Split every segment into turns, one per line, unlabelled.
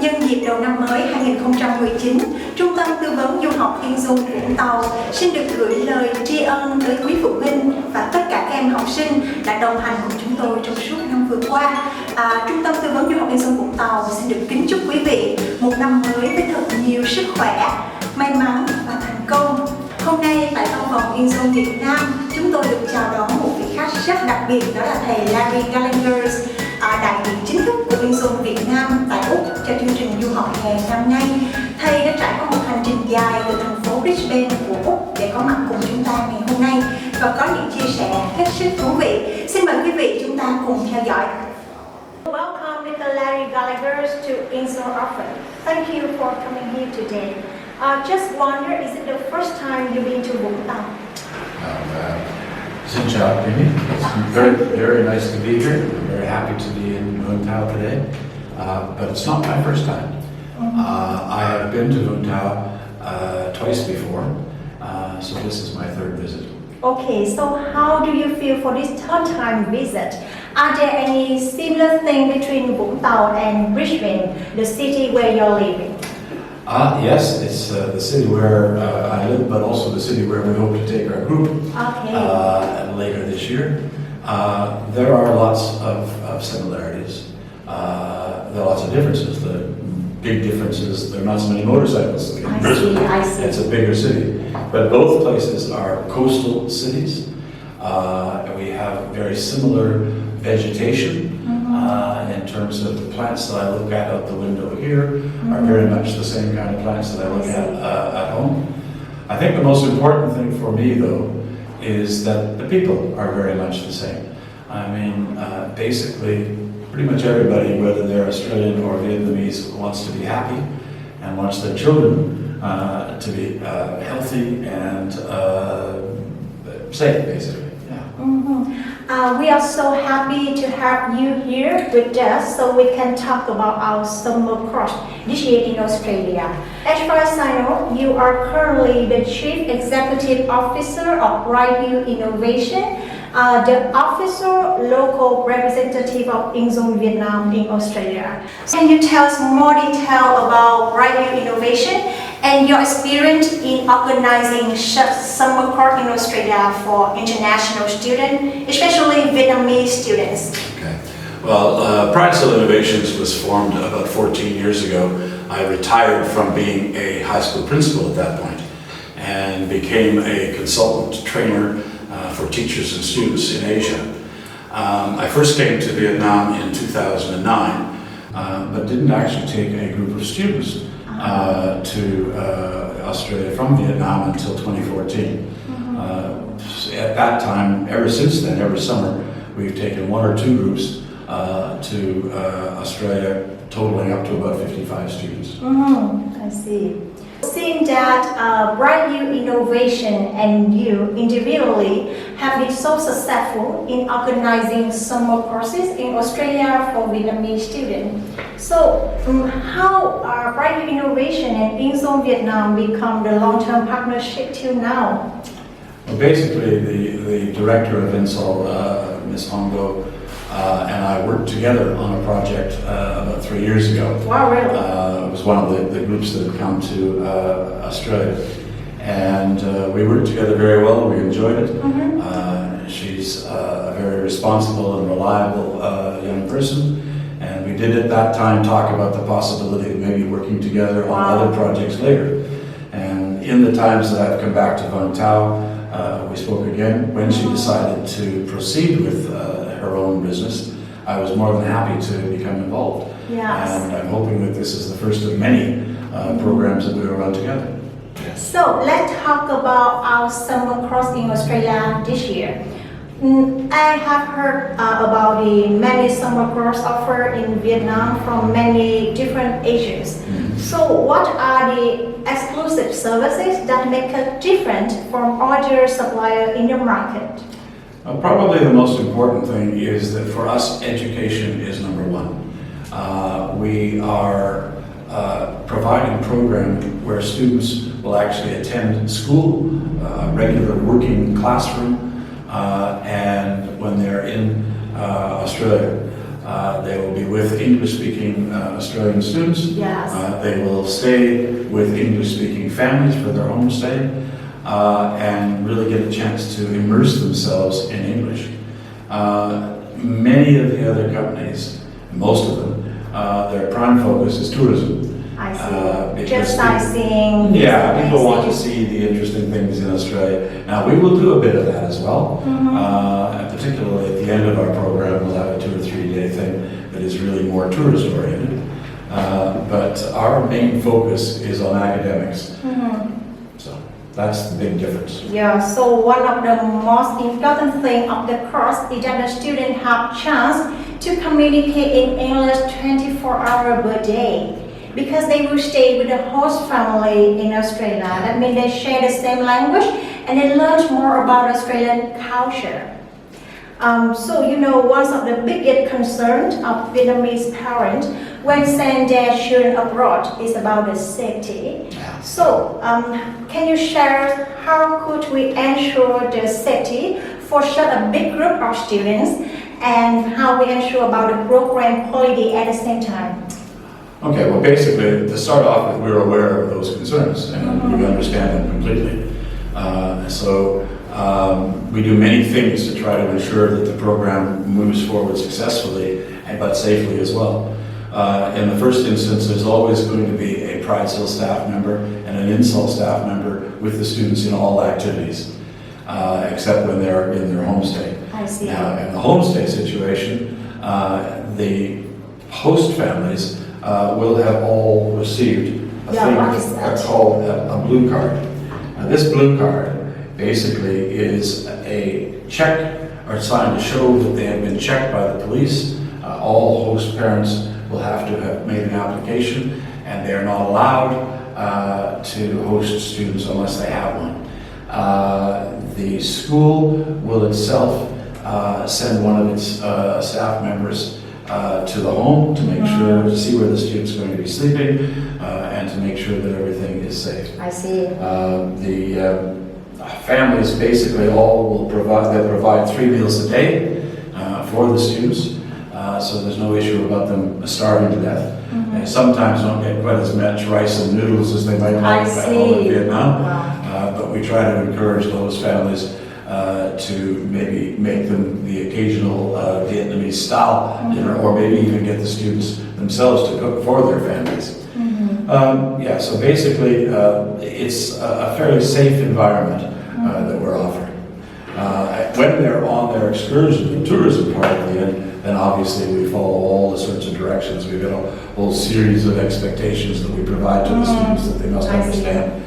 Nhân dịp đầu năm mới 2019, Trung tâm Tư vấn Du học Insol Vũng Tàu xin được gửi lời tri ân tới quý phụ huynh và tất cả các em học sinh đã đồng hành cùng chúng tôi trong suốt năm vừa qua. Trung tâm Tư vấn Du học Insol Vũng Tàu xin được kính chúc quý vị một năm mới với thật nhiều sức khỏe, may mắn và thành công. Hôm nay tại văn phòng Insol Việt Nam, chúng tôi được chào đón một vị khách rất đặc biệt, đó là thầy Larry Gallagher, đại diện chính thức của Insol Việt Nam tại Úc cho chương trình du học hè năm nay. Thầy đã trải qua một hành trình dài từ thành phố Brisbane của Úc để có mặt cùng chúng ta ngày hôm nay và có những chia sẻ hết sức thú vị. Xin mời quý vị chúng ta cùng theo dõi. Welcome Mr. Larry Gallagher to Insol office. Thank you for coming here today. Just wonder, is it the first time you've been to Vũng Tàu?
Xin chào iNG. It's very nice to be here. I'm very happy to be in Vũng Tàu today. But it's not my first time. I have been to Vũng Tàu twice before, so this is my third visit.
Okay, so how do you feel for this third time visit? Are there any similar thing between Vũng Tàu and Brisbane, the city where you're living?
Yes, it's the city where I live, but also the city where we hope to take our group later this year. There are lots of similarities. There are lots of differences. The big difference is there are not so many motorcycles.
I see.
It's a bigger city. But both places are coastal cities. We have very similar vegetation. In terms of the plants that I look at out the window here are very much the same kind of plants that I look at home. I think the most important thing for me, though, is that the people are very much the same. I mean, basically, pretty much everybody, whether they're Australian or Vietnamese, wants to be happy and wants their children to be healthy and safe, basically.
We are so happy to have you here with us so we can talk about our summer course this year in Australia. As far as I know, you are currently the Chief Executive Officer of Prideshill Innovation, the official local representative of Insol Vietnam in Australia. Can you tell us more detail about Prideshill Innovation and your experience in organizing summer course in Australia for international students, especially Vietnamese students?
Okay. Well, Prideshill Innovations was formed about 14 years ago. I retired from being a high school principal at that point and became a consultant trainer for teachers and students in Asia. I first came to Vietnam in 2009, but didn't actually take a group of students to Australia from Vietnam until 2014. At that time, ever since then, every summer, we've taken one or two groups to Australia, totaling up to about 55 students.
I see. Seeing that Prideshill Innovation and you individually have been so successful in organizing summer courses in Australia for Vietnamese students, so how Prideshill Innovation and Insol Vietnam become the long-term partnership till now?
Well, basically, the director of Insol, Ms. Hongo, and I worked together on a project about 3 years ago.
Wow, really?
It was one of the groups that had come to Australia. And we worked together very well. We enjoyed it. She's a very responsible and reliable young person. And we did at that time talk about the possibility of maybe working together on other projects later. And in the times that I've come back to Vũng Tàu, we spoke again. When she decided to proceed with her own business, I was more than happy to become involved.
Yes.
And I'm hoping that this is the first of many programs that we will run together.
So let's talk about our summer course in Australia this year. I have heard about the many summer course offered in Vietnam from many different ages. So what are the exclusive services that make it different from other suppliers in the market?
Probably the most important thing is that for us, education is number one. We are providing a program where students will actually attend school, a regular working classroom, and when they're in Australia, They will be with English-speaking Australian students.
Yes.
They will stay with English-speaking families for their homestay and really get a chance to immerse themselves in English. Many of the other companies, most of them, their prime focus is tourism.
I see. Just sightseeing.
Yeah, people want to see the interesting things in Australia. Now, we will do a bit of that as well. And particularly at the end of our program, we'll have a 2 or 3 day thing that is really more tourist oriented. But our main focus is on academics. So that's the big difference.
Yeah, so one of the most important thing of the course is that the students have chance to communicate in English 24 hours per day. Because they will stay with the host family in Australia. That means they share the same language and they learn more about Australian culture. So you know, one of the biggest concerns of Vietnamese parents when send their children abroad is about the safety. So can you share how could we ensure the safety for such a big group of students and how we ensure about the program quality at the same time?
Okay, well basically, to start off with, we're aware of those concerns and we understand them completely. We do many things to try to ensure that the program moves forward successfully, but safely as well. In the first instance, there's always going to be a Prideshill staff member and an Insol staff member with the students in all activities, except when they're in their homestay.
I see.
Now, in the homestay situation, the host families will have all received a thing called a blue card. Now, this blue card basically is a check or sign to show that they have been checked by the police. All host parents will have to have made an application, and they are not allowed to host students unless they have one. The school will itself send one of its staff members to the home to make sure, to see where the student's going to be sleeping and to make sure that everything is safe.
I see.
The families basically all will provide 3 meals a day for the students, so there's no issue about them starving to death. They sometimes don't get quite as much rice and noodles as they might like at home in Vietnam, but we try to encourage those families to maybe make them the occasional Vietnamese style dinner, or maybe even get the students themselves to cook for their families. So basically it's a fairly safe environment that we're offering. When they're on their excursion, the tourism part of the end, then obviously we follow all the sorts of directions. We've got a whole series of expectations that we provide to the students that they must understand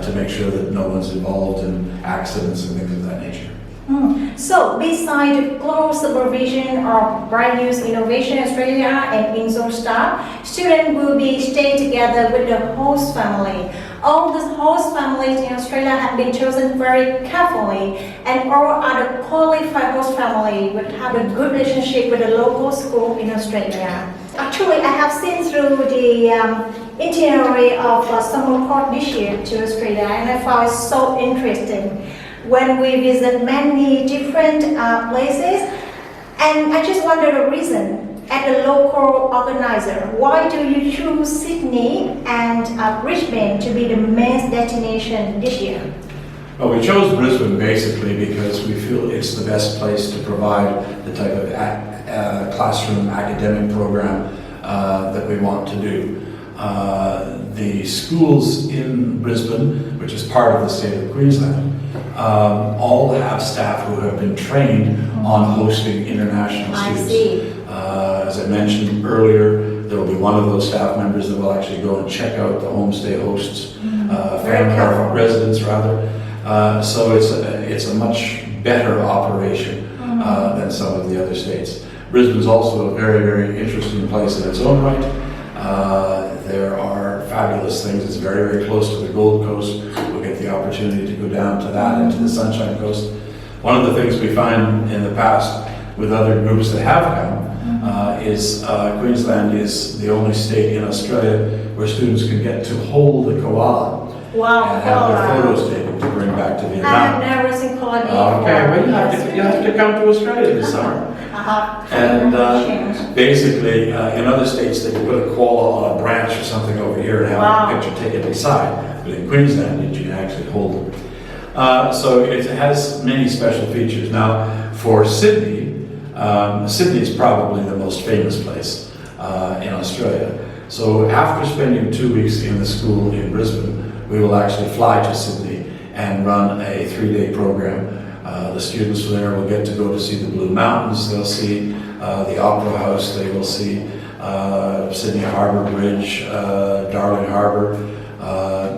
to make sure that no one's involved in accidents and things of that nature.
So, besides the close supervision of Prideshill Innovation Australia and Insol staff, students will be staying together with the host family. All the host families in Australia have been chosen very carefully, and all other qualified host families will have a good relationship with the local school in Australia. Actually, I have seen through the itinerary of summer course this year to Australia, and I found it so interesting. When we visit many different places, and I just wonder the reason. As a local organizer, why do you choose Sydney and Brisbane to be the main destination this year?
Well, we chose Brisbane basically because we feel it's the best place to provide the type of classroom academic program that we want to do. The schools in Brisbane, which is part of the state of Queensland, all have staff who have been trained on hosting international students.
I see.
As I mentioned earlier, there will be one of those staff members that will actually go and check out the homestay hosts, family or residents rather. So it's a much better operation than some of the other states. Brisbane is also a very, very interesting place in its own right. There are fabulous things. It's very, very close to the Gold Coast. We'll get the opportunity to go down to that and to the Sunshine Coast. One of the things we find in the past with other groups that have come is Queensland is the only state in Australia where students can get to hold a koala
Wow,
and have their
wow.
photos taken to bring back to
I have
Vietnam.
never seen colony.
Okay, well you have to come to Australia this summer. And basically, in other states, they can put a koala on a branch or something over here and have a picture taken inside. But in Queensland, you can actually hold them. So it has many special features. Now, for Sydney, Sydney is probably the most famous place in Australia. So after spending 2 weeks in the school in Brisbane, we will actually fly to Sydney and run a 3-day program. The students there will get to go to see the Blue Mountains, they'll see the Opera House, they will see Sydney Harbour Bridge, Darling Harbour,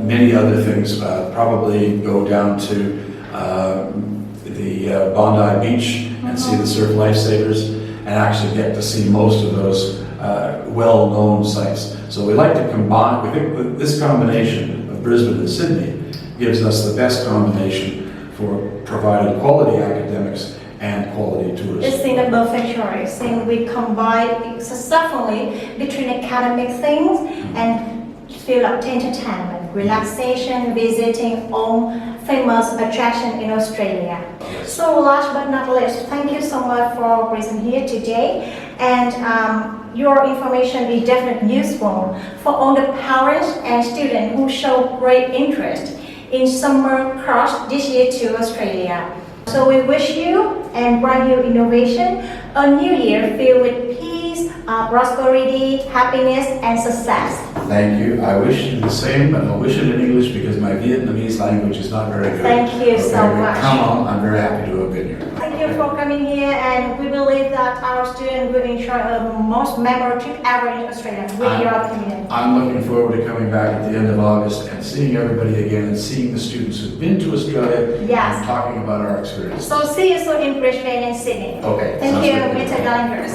many other things, probably go down to the Bondi Beach and see the surf lifesavers and actually get to see most of those well-known sites. So we like to combine, we think that this combination of Brisbane and Sydney gives us the best combination for providing quality academics and quality tourism.
It's in a perfect choice. Think we combine successfully between academic things and feel of entertainment, relaxation, visiting all famous attraction in Australia.
Yes.
So last but not least, thank you so much for being here today, and your information will be definitely useful for all the parents and students who show great interest in summer course this year to Australia. So we wish you and Prideshill Innovation a new year filled with peace, prosperity, happiness and success.
Thank you. I wish you the same, but I'll wish it in English because my Vietnamese language is not very good.
Thank you so much.
Come on, I'm very happy to have been here.
Thank you for coming here, and we believe that our students will enjoy a most memorable trip ever in Australia with your community.
I'm looking forward to coming back at the end of August and seeing everybody again and seeing the students who've been to Australia and talking about our experience.
So see you soon in Brisbane and Sydney.
Okay.
Thank
sounds
you,
good.
Mr. Gallagher.